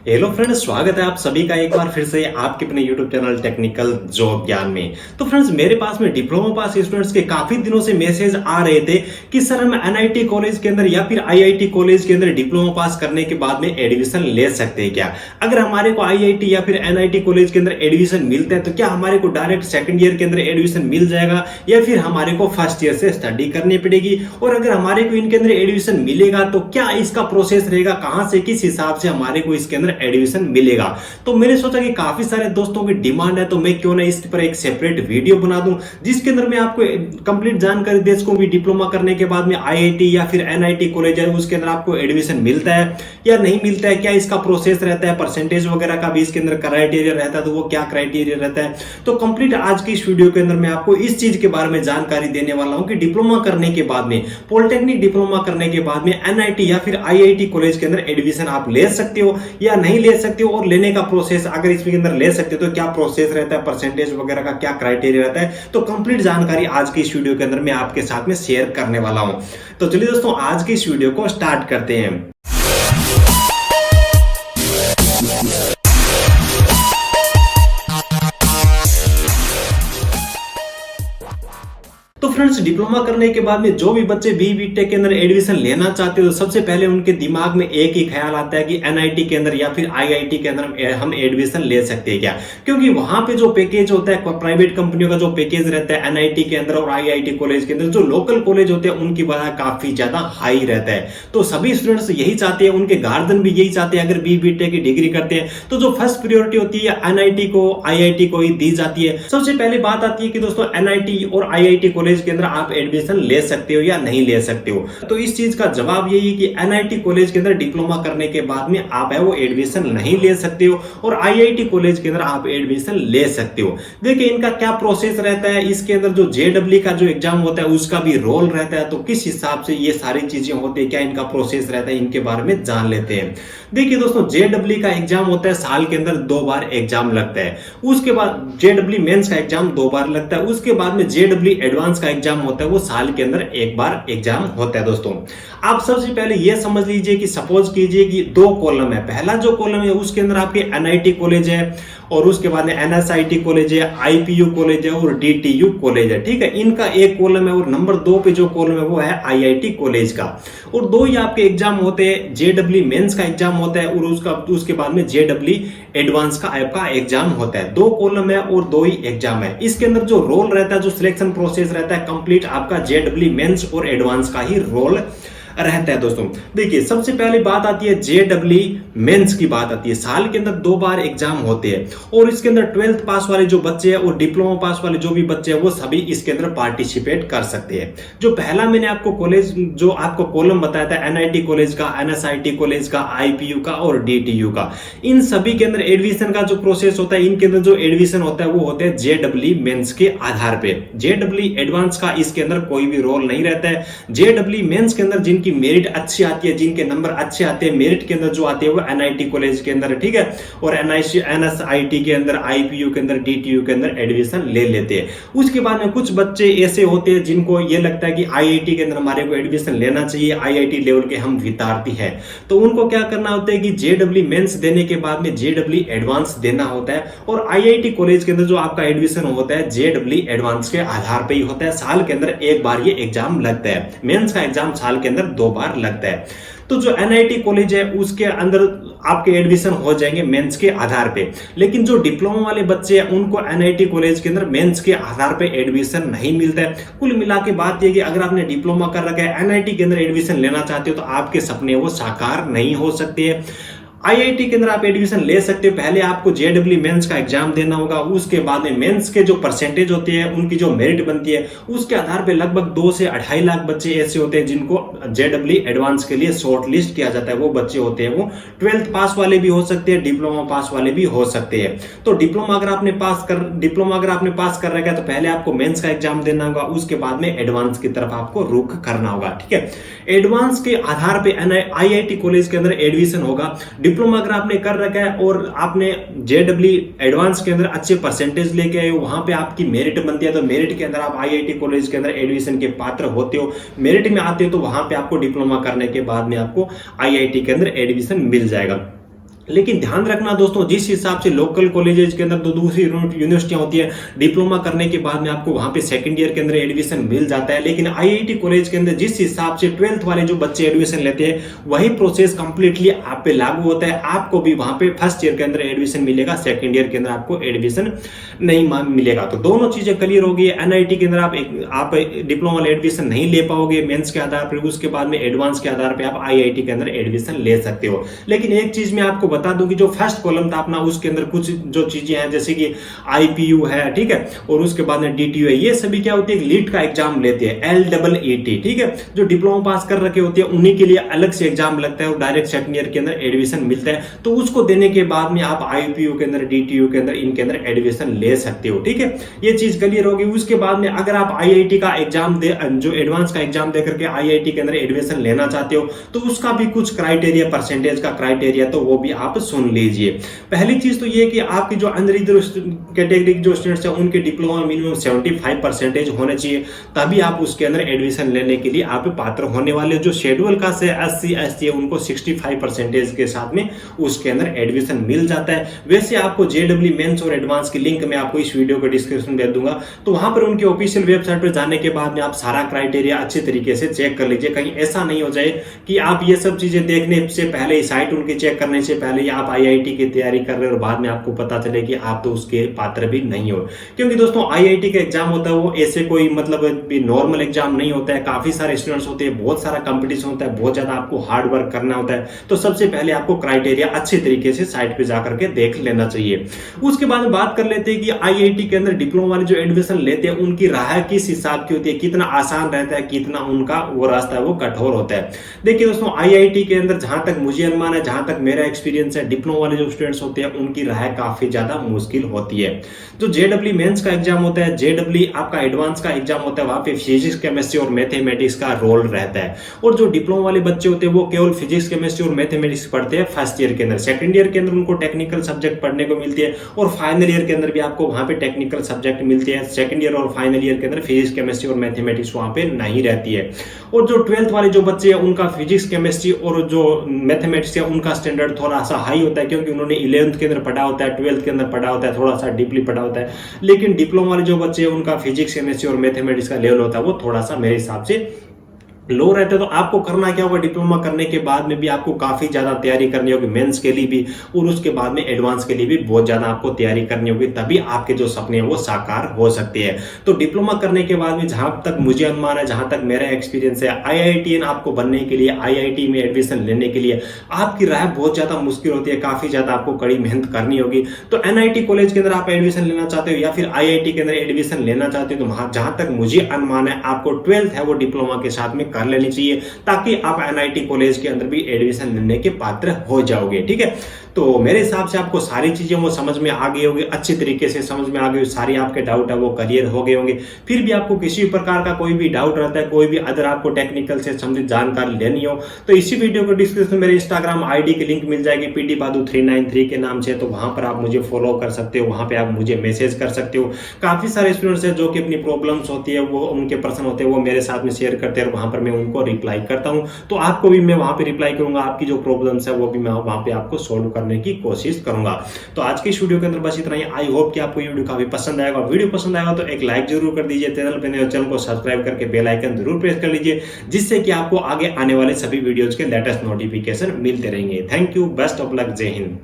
Hello friends, स्वागत है आप सभी का एक बार फिर से आपके अपने YouTube चैनल टेक्निकल जॉब ज्ञान में। तो फ्रेंड्स, मेरे पास में डिप्लोमा पास स्टूडेंट्स के काफी दिनों से मैसेज आ रहे थे कि सर हम एनआईटी कॉलेज के अंदर या फिर आईआईटी कॉलेज के अंदर डिप्लोमा पास करने के बाद में एडमिशन ले सकते हैं क्या। अगर हमारे को आईआईटी या फिर एनआईटी कॉलेज के अंदर एडमिशन मिलता है तो क्या हमारे को डायरेक्ट सेकंड ईयर के अंदर एडमिशन मिल जाएगा या फिर हमारे को फर्स्ट ईयर से स्टडी करनी पड़ेगी। और अगर हमारे को इनके अंदर एडमिशन मिलेगा तो क्या इसका प्रोसेस रहेगा, कहां से किस हिसाब से हमारे को इसके अंदर एडमिशन मिलेगा। तो मैंने सोचा कि काफी सारे दोस्तों की डिमांड है तो मैं क्यों ना इस पर एक सेपरेट वीडियो बना दूं जिसके अंदर मैं आपको कंप्लीट जानकारी दे सकूं भी डिप्लोमा करने के बाद में आईआईटी या फिर एनआईटी कॉलेज है उसके अंदर आपको एडमिशन मिलता है या नहीं मिलता है, क्या इसका प्रोसेस रहता है, परसेंटेज वगैरह का भी इसके अंदर क्राइटेरिया रहता है तो वो क्या क्राइटेरिया रहता है। तो कंप्लीट आज की इस वीडियो के अंदर मैं आपको इस चीज के बारे में जानकारी देने वाला हूं कि डिप्लोमा करने के बाद में, पॉलिटेक्निक डिप्लोमा करने के बाद में एनआईटी या फिर आईआईटी कॉलेज के अंदर एडमिशन आप ले सकते हो या नहीं ले सकते हो, और लेने का प्रोसेस अगर इसके अंदर ले सकते हो तो क्या प्रोसेस रहता है, परसेंटेज वगैरह का क्या क्राइटेरिया रहता है। तो कंप्लीट जानकारी आज की इस वीडियो के अंदर मैं आपके साथ में शेयर करने वाला हूं। तो चलिए दोस्तों, आज की इस वीडियो को स्टार्ट करते हैं। तो फ्रेंड्स, डिप्लोमा करने के बाद में जो भी बच्चे बीटेक के अंदर एडमिशन लेना चाहते हो तो सबसे पहले उनके दिमाग में एक ही ख्याल आता है कि एनआईटी के अंदर या फिर आईआईटी के अंदर हम एडमिशन ले सकते हैं क्या। क्योंकि वहां पे जो पैकेज होता है, प्राइवेट कंपनियों का जो पैकेज रहता है एनआईटी के अंदर और आईआईटी कॉलेज के अंदर, जो लोकल कॉलेज होते हैं उनकी वजह काफी ज्यादा हाई रहता है। तो सभी स्टूडेंट्स यही चाहते हैं, उनके गार्जियन भी यही चाहते हैं, अगर बीटेक की डिग्री करते हैं तो जो फर्स्ट प्रायोरिटी होती है एनआईटी को, आईआईटी को ही दी जाती है। सबसे पहले बात आती है कि दोस्तों एनआईटी और आईआईटी कॉलेज के अंदर आप एडमिशन ले सकते हो या नहीं ले सकते हो। तो इस चीज का जवाब यही है कि एनआईटी कॉलेज के अंदर डिप्लोमा करने के बाद में आप है वो एडमिशन नहीं ले सकते हो, और आईआईटी कॉलेज के अंदर आप एडमिशन ले सकते हो। देखिए इनका क्या प्रोसेस रहता है, इसके अंदर जो जेडब्ल्यू का जो एग्जाम होता है उसका भी रोल रहता है, तो किस हिसाब से ये सारी चीजें होती है, क्या इनका प्रोसेस रहता है, इनके बारे में जान लेते हैं। देखिए दोस्तों, जेडब्ल्यू का एग्जाम होता है साल के अंदर 2 बार एग्जाम लगता है। उसके बाद जेडब्ल्यू मेंस का एग्जाम 2 बार लगता है। उसके बाद में जेडब्ल्यू एडवांस का एग्जाम होता है, वो साल के अंदर 1 बार एग्जाम होता है। दोस्तों आप सबसे पहले ये समझ लीजिए कि सपोज कीजिए कि 2 कॉलम है। पहला जो कॉलम है उसके अंदर आपके एनआईटी कॉलेज है, और उसके बाद में एनएसआईटी कॉलेज है, आईपीयू कॉलेज है और डीटीयू कॉलेज है। ठीक है, इनका एक कॉलम है, और नंबर 2 पे जो कॉलम है वो है आईआईटी कॉलेज का। और 2 ही आपके एग्जाम होते हैं, जेडब्ल्यू मेंस का एग्जाम होता है और उसके बाद में जेडब्ल्यू एडवांस का आपका एग्जाम होता है। 2 कॉलम है और 2 ही एग्जाम है। इसके अंदर जो रोल रहता है, जो सिलेक्शन प्रोसेस रहता है, कंप्लीट आपका जेडब्ल्यू मेंस और एडवांस का ही रोल रहता है। दोस्तों देखिए, सबसे पहली बात आती है जेडब्ल्यू मेंस की बात आती है। साल के अंदर 2 बार एग्जाम होते हैं, और इसके अंदर 12th पास वाले जो बच्चे हैं और डिप्लोमा पास वाले जो भी बच्चे हैं वो सभी इसके अंदर पार्टिसिपेट कर सकते हैं। जो पहला मैंने आपको कॉलेज जो आपको कॉलम बताया था एनआईटी कॉलेज का, एनएसआईटी कॉलेज का, आईपीयू का और डीटीयू का, इन सभी के अंदर एडमिशन का जो प्रोसेस होता है, इनके अंदर जो एडमिशन होता है वो होता है जेडब्ल्यू मेंस के आधार पे। जेडब्ल्यू एडवांस का इसके अंदर कोई भी रोल नहीं रहता है। जेडब्ल्यू मेंस के अंदर जिनकी मेरिट अच्छी आती है, जिनके नंबर अच्छे आते हैं, मेरिट के अंदर जो आते हैं वो एनआईटी कॉलेज के अंदर, ठीक है, और एनएसआईटी के अंदर, आईपीयू के अंदर, डीटीयू के अंदर एडमिशन ले लेते हैं। उसके बाद में कुछ बच्चे ऐसे होते हैं जिनको ये लगता है कि आईआईटी के अंदर हमारे को एडमिशन लेना चाहिए, आईआईटी लेवल के हम विद्यार्थी हैं, तो उनको क्या करना होता है कि जेडब्ल्यू मेंस देने के बाद में जेडब्ल्यू एडवांस देना होता है। और आईआईटी कॉलेज के अंदर जो आपका एडमिशन होता है जेडब्ल्यू एडवांस के आधार पर ही होता है। साल के अंदर 1 बार ये एग्जाम लगता है। मेंस का एग्जाम साल के अंदर 2 बार लगता है। तो जो एनआईटी कॉलेज है उसके अंदर आपके एडमिशन हो जाएंगे मेंस के आधार पे, लेकिन जो डिप्लोमा वाले बच्चे हैं उनको एनआईटी कॉलेज के अंदर मेंस के आधार पे एडमिशन नहीं मिलता है। कुल मिला के बात यह कि अगर आपने डिप्लोमा कर रखा है, एनआईटी के अंदर एडमिशन लेना चाहते हो तो आपके सपने वो साकार नहीं हो सकते हैं। आईआईटी के अंदर आप एडमिशन ले सकते हो, पहले आपको जेडब्ल्यू मेंस का एग्जाम देना होगा। उसके बाद में मेंस के जो परसेंटेज होती है, उनकी जो मेरिट बनती है, उसके आधार पे लगभग 2 से 2.5 लाख बच्चे ऐसे होते हैं जिनको जेडब्ल्यू एडवांस के लिए शॉर्ट लिस्ट किया जाता है। वो बच्चे होते हैं, वो 12th पास वाले भी हो सकते हैं, डिप्लोमा पास वाले भी हो सकते हैं। तो डिप्लोमा अगर आपने पास कर रखा है तो पहले आपको मेंस का एग्जाम देना होगा, उसके बाद में एडवांस की तरफ आपको रुख करना होगा। ठीक है, एडवांस के आधार पे आईआईटी कॉलेज के अंदर एडमिशन होगा। डिप्लोमा अगर आपने कर रखा है और आपने जेडब्ल्यू एडवांस के अंदर अच्छे परसेंटेज लेके आए हो, वहां पे आपकी मेरिट बनती है, तो मेरिट के अंदर आप आईआईटी कॉलेज के अंदर एडमिशन के पात्र होते हो, मेरिट में आते हो, तो वहां पे आपको डिप्लोमा करने के बाद में आपको आईआईटी के अंदर एडमिशन मिल जाएगा। लेकिन ध्यान रखना दोस्तों, जिस हिसाब से लोकल कॉलेजेस के अंदर तो दूसरी यूनिवर्सिटियां होती है, डिप्लोमा करने के बाद में आपको वहां पे सेकंड ईयर के अंदर एडमिशन मिल जाता है। लेकिन आईआईटी कॉलेज के अंदर जिस हिसाब से 12th वाले जो बच्चे एडमिशन लेते हैं, वही प्रोसेस कंप्लीटली आप पे लागू होता है। आपको भी वहां पे फर्स्ट ईयर के अंदर एडमिशन मिलेगा, सेकंड ईयर के अंदर आपको एडमिशन नहीं मिलेगा। तो दोनों चीजें क्लियर होगी। एनआईटी के अंदर आप डिप्लोमा एडमिशन नहीं ले पाओगे मेंस के आधार पर, उसके बाद में एडवांस के आधार पर आप आईआईटी के अंदर एडमिशन ले सकते हो। लेकिन एक चीज मैं आपको बता दूं कि जो फर्स्ट कॉलम था अपना, उसके अंदर कुछ जो चीजें हैं जैसे कि आईपीयू है, ठीक है, और उसके बाद में डीटीयू है, ये सभी क्या होती है, लीट का एग्जाम लेते हैं, LEET, ठीक है। जो डिप्लोमा पास कर रखे होते हैं उन्हीं के लिए अलग से एग्जाम लगता है और डायरेक्ट सेकंड ईयर के अंदर एडमिशन मिलता है। तो उसको देने के बाद में आप आईपीयू के अंदर, डीटीयू के अंदर, इनके अंदर एडमिशन ले सकते हो, ठीक है। ये चीज क्लियर होगी। उसके बाद में अगर आप आईआईटी का एग्जाम दे, जो एडवांस का एग्जाम दे करके आईआईटी के अंदर एडमिशन लेना चाहते हो, तो उसका भी कुछ क्राइटेरिया, परसेंटेज का क्राइटेरिया, तो वो भी आप सुन लीजिए। पहली चीज तो ये कि आपकी जो अनरिजर्व कैटेगरी जो स्टूडेंट्स हैं उनके डिप्लोमा मिनिमम 75% होने चाहिए, तभी आप उसके अंदर एडमिशन लेने के लिए आप पात्र होने वाले। जो शेड्यूल कास्ट है, SC ST है, उनको 65% के साथ में उसके अंदर एडमिशन मिल जाता है। वैसे आपको JEE मेंस और एडवांस की लिंक मैं आपको इस वीडियो के डिस्क्रिप्शन में दे दूंगा, तो वहां पर उनके ऑफिशियल वेबसाइट पर जाने के बाद में आप सारा क्राइटेरिया अच्छे तरीके से चेक कर लीजिए। कहीं ऐसा नहीं हो जाए कि आप ये सब चीजें देखने से पहले, साइट उनकी चेक करने से पहले आप आईआईटी की तैयारी कर रहे हो और बाद में आपको पता चले कि आप तो उसके पात्र भी नहीं हो। क्योंकि दोस्तों आईआईटी का एग्जाम होता है वो ऐसे कोई मतलब नॉर्मल एग्जाम नहीं होता है। काफी सारे स्टूडेंट्स होते हैं, बहुत सारा कंपटीशन होता है, बहुत ज्यादा आपको हार्ड वर्क करना होता है। तो सबसे पहले आपको क्राइटेरिया अच्छे तरीके से साइट पे जाकर के देख लेना चाहिए। उसके बाद बात कर लेते हैं कि आईआईटी के अंदर डिप्लोमा वाले जो एडमिशन लेते हैं उनकी राह किस हिसाब की होती है, कितना आसान रहता है, कितना उनका वो रास्ता है वो कठोर होता है। देखिए दोस्तों, आईआईटी के अंदर जहां तक मुझे अनुमान है, जहां तक मेरा एक्सपीरियंस है, डिप्लोमा वाले जो स्टूडेंट्स होते हैं उनकी राह काफी ज्यादा मुश्किल होती है। जो JEE मेंस का एग्जाम होता है, JEE आपका एडवांस का एग्जाम होता है, वहां पे फिजिक्स, केमिस्ट्री और मैथमेटिक्स का रोल रहता है। और जो डिप्लोमा वाले बच्चे होते हैं वो केवल फिजिक्स, केमिस्ट्री और मैथमेटिक्स पढ़ते हैं फर्स्ट ईयर के अंदर। सेकंड ईयर के अंदर उनको टेक्निकल सब्जेक्ट पढ़ने को मिलती है और फाइनल ईयर के अंदर भी आपको वहां पे टेक्निकल सब्जेक्ट मिलते हैं। सेकंड ईयर और फाइनल ईयर के अंदर फिजिक्स, केमिस्ट्री और मैथमेटिक्स वहां पे नहीं रहती है। और जो 12th वाले जो बच्चे हैं उनका फिजिक्स, केमिस्ट्री और जो मैथमेटिक्स है उनका स्टैंडर्ड थोड़ा सा हाई होता है, क्योंकि उन्होंने 11th के अंदर पढ़ा होता है, 12th के अंदर पढ़ा होता है, थोड़ा सा डीपली पढ़ा होता है। लेकिन डिप्लोमा वाले जो बच्चे हैं उनका फिजिक्स, केमिस्ट्री और मैथमेटिक्स का लेवल होता है वो थोड़ा सा मेरे हिसाब से लो रहते। तो आपको करना क्या होगा, डिप्लोमा करने के बाद में भी आपको काफी ज्यादा तैयारी करनी होगी मेंस के लिए भी, और उसके बाद में एडवांस के लिए भी बहुत ज्यादा आपको तैयारी करनी होगी, तभी आपके जो सपने हैं वो साकार हो सकते हैं। तो डिप्लोमा करने के बाद में जहां तक मुझे अनुमान है, जहां तक मेरा एक्सपीरियंस है, आईआईटीएन आपको बनने के लिए, आईआईटी में एडमिशन लेने के लिए आपकी राह बहुत ज्यादा मुश्किल होती है, काफी ज्यादा आपको कड़ी मेहनत करनी होगी। तो एनआईटी कॉलेज के अंदर आप एडमिशन लेना चाहते हो या फिर आईआईटी के अंदर एडमिशन लेना चाहते हो, तो जहां तक मुझे अनुमान है आपको 12th है वो डिप्लोमा के साथ में कर लेनी चाहिए, ताकि आप एनआईटी कॉलेज के अंदर भी एडमिशन लेने के पात्र हो जाओगे। ठीक है, तो मेरे हिसाब से आपको सारी चीजें वो समझ में आ गई होगी, अच्छी तरीके से समझ में आ गई, सारी आपके डाउट है वो क्लियर हो गए होंगे। फिर भी आपको किसी प्रकार का कोई भी डाउट रहता है, कोई भी अदर आपको टेक्निकल से संबंधित जानकारी लेनी हो, तो इसी वीडियो को डिस्क्रिप्शन में मेरे इंस्टाग्राम आईडी की लिंक मिल जाएगी ptbadu393 के नाम से, तो वहां पर आप मुझे फॉलो कर सकते हो, वहां पे आप मुझे मैसेज कर सकते हो। काफी सारे स्टूडेंट्स हैं जो कि अपनी प्रॉब्लम्स होती है, वो उनके प्रश्न होते हैं वो मेरे साथ में शेयर करते हैं और वहां पर मैं उनको रिप्लाई करता हूं। तो आपको भी मैं वहां पे रिप्लाई करूंगा, आपकी जो प्रॉब्लम्स है वो भी मैं वहां पे आपको सोल्व करने की कोशिश करूंगा। तो आज के इस वीडियो के अंदर बस इतना ही। आई होप कि आपको ये वीडियो काफी पसंद आएगा। वीडियो पसंद आएगा तो एक लाइक जरूर कर दीजिए, चैनल को सब्सक्राइब करके बेल आइकन जरूर प्रेस कर लीजिए, जिससे कि आपको आगे आने वाले सभी वीडियोज के लेटेस्ट नोटिफिकेशन मिलते रहेंगे। Thank you, best of luck, जय हिंद।